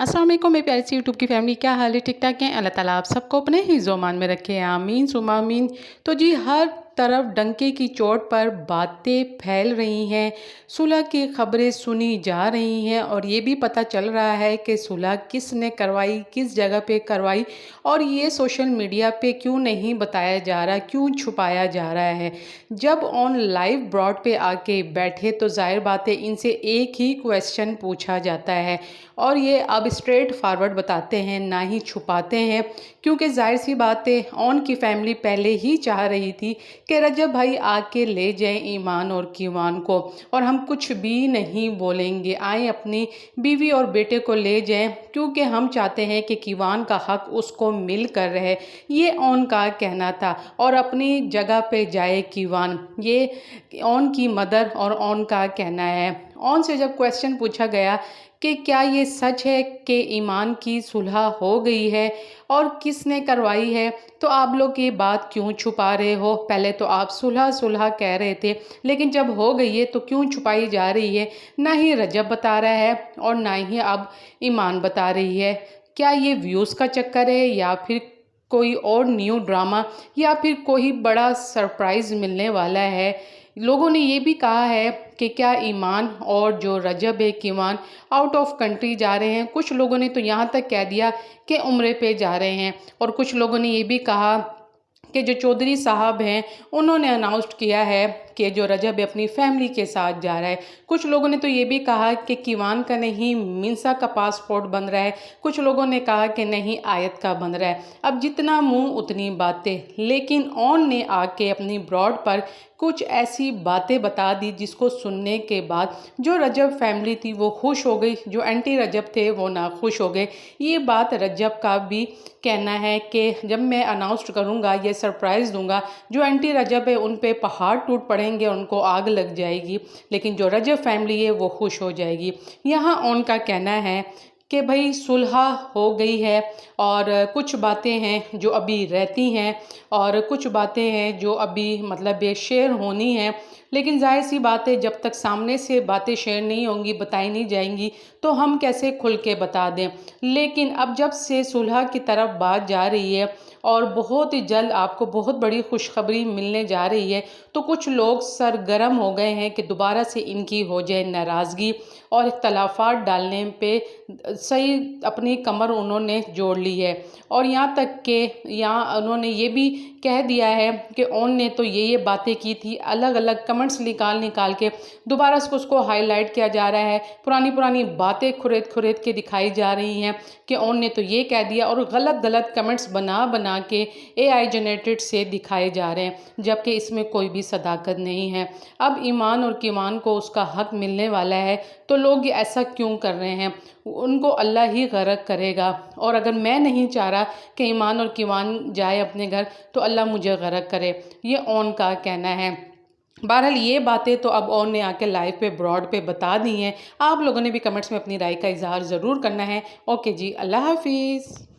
अस्सलाम वालेकुम मेरी प्यारी सी यूट्यूब की फैमिली, क्या हाल है? ठीक ठाक हैं? अल्लाह ताला आप सबको अपने हिज़्ज़ो-मान में रखे, आमीन सुम्मा आमीन। तो जी हर तरफ डंके की चोट पर बातें फैल रही हैं, सुलह की खबरें सुनी जा रही हैं और ये भी पता चल रहा है कि सुलह किसने करवाई, किस जगह पे करवाई और ये सोशल मीडिया पे क्यों नहीं बताया जा रहा, क्यों छुपाया जा रहा है। जब ऑन लाइव ब्रॉड पे आके बैठे तो ज़ाहिर बात है इनसे एक ही क्वेश्चन पूछा जाता है और ये अब स्ट्रेट फॉरवर्ड बताते हैं, ना ही छुपाते हैं, क्योंकि ज़ाहिर सी बात है ऑन की फैमिली पहले ही चाह रही थी कि रजब भाई आके ले जाएं ईमान और कीवान को और हम कुछ भी नहीं बोलेंगे, आए अपनी बीवी और बेटे को ले जाएं क्योंकि हम चाहते हैं कि कीवान का हक उसको मिल कर रहे। ये ऑन का कहना था और अपनी जगह पे जाए कीवान, ये ऑन की मदर और ऑन का कहना है। ऑन से जब क्वेश्चन पूछा गया कि क्या ये सच है कि ईमान की सुलह हो गई है और किसने करवाई है, तो आप लोग ये बात क्यों छुपा रहे हो? पहले तो आप सुलह सुलह कह रहे थे, लेकिन जब हो गई है तो क्यों छुपाई जा रही है? ना ही रजब बता रहा है और ना ही अब ईमान बता रही है। क्या ये व्यूज़ का चक्कर है या फिर कोई और न्यू ड्रामा या फिर कोई बड़ा सरप्राइज़ मिलने वाला है? लोगों ने ये भी कहा है कि क्या ईमान और जो रजब है कीवान आउट ऑफ कंट्री जा रहे हैं। कुछ लोगों ने तो यहाँ तक कह दिया कि उम्रे पे जा रहे हैं और कुछ लोगों ने ये भी कहा कि जो चौधरी साहब हैं उन्होंने अनाउंस किया है कि जो रजब है अपनी फैमिली के साथ जा रहा है। कुछ लोगों ने तो ये भी कहा कि कीवान का नहीं मिंसा का पासपोर्ट बन रहा है, कुछ लोगों ने कहा कि नहीं आयत का बन रहा है। अब जितना मुंह उतनी बातें, लेकिन ऑन ने आके अपनी ब्रॉड पर कुछ ऐसी बातें बता दी जिसको सुनने के बाद जो रजब फैमिली थी वो खुश हो गई, जो एंटी रजब थे वो ना खुश हो गए। ये बात रजब का भी कहना है कि जब मैं अनाउंस करूँगा, ये सरप्राइज़ दूंगा, जो एंटी रजब है उन पे पहाड़ टूट पड़ेंगे, उनको आग लग जाएगी, लेकिन जो रजब फैमिली है वो खुश हो जाएगी। यहाँ उनका कहना है कि भाई सुलह हो गई है और कुछ बातें हैं जो अभी रहती हैं और कुछ बातें हैं जो अभी मतलब शेयर होनी है, लेकिन जाहिर सी बात है जब तक सामने से बातें शेयर नहीं होंगी, बताई नहीं जाएंगी, तो हम कैसे खुल के बता दें। लेकिन अब जब से सुलह की तरफ बात जा रही है और बहुत ही जल्द आपको बहुत बड़ी खुशखबरी मिलने जा रही है, तो कुछ लोग सरगर्म हो गए हैं कि दोबारा से इनकी हो जाए नाराज़गी और इख्तलाफात डालने पे सही अपनी कमर उन्होंने जोड़ ली है। और यहाँ तक कि यहाँ उन्होंने ये भी कह दिया है कि ऑन ने तो ये बातें की थी, अलग अलग कमेंट्स निकाल निकाल के दोबारा से उसको हाईलाइट किया जा रहा है, पुरानी पुरानी बातें खुरेद खुरेद के दिखाई जा रही हैं कि ऑन ने तो ये कह दिया और गलत गलत कमेंट्स बना बना के AI जनरेटेड से दिखाए जा रहे हैं, जबकि इसमें कोई भी सदाकत नहीं है। अब ईमान और कीवान को उसका हक मिलने वाला है, तो लोग ऐसा क्यों कर रहे हैं? उनको अल्लाह ही गरक करेगा और अगर मैं नहीं चाह रहा कि ईमान और कीवान जाए अपने घर, तो अल्लाह मुझे गरक करे, ये ऑन का कहना है। बहरहाल ये बातें तो अब ऑन ने आके लाइव पे ब्रॉड पे बता दी हैं। आप लोगों ने भी कमेंट्स में अपनी राय का इजहार ज़रूर करना है। ओके जी, अल्लाह हाफिज़।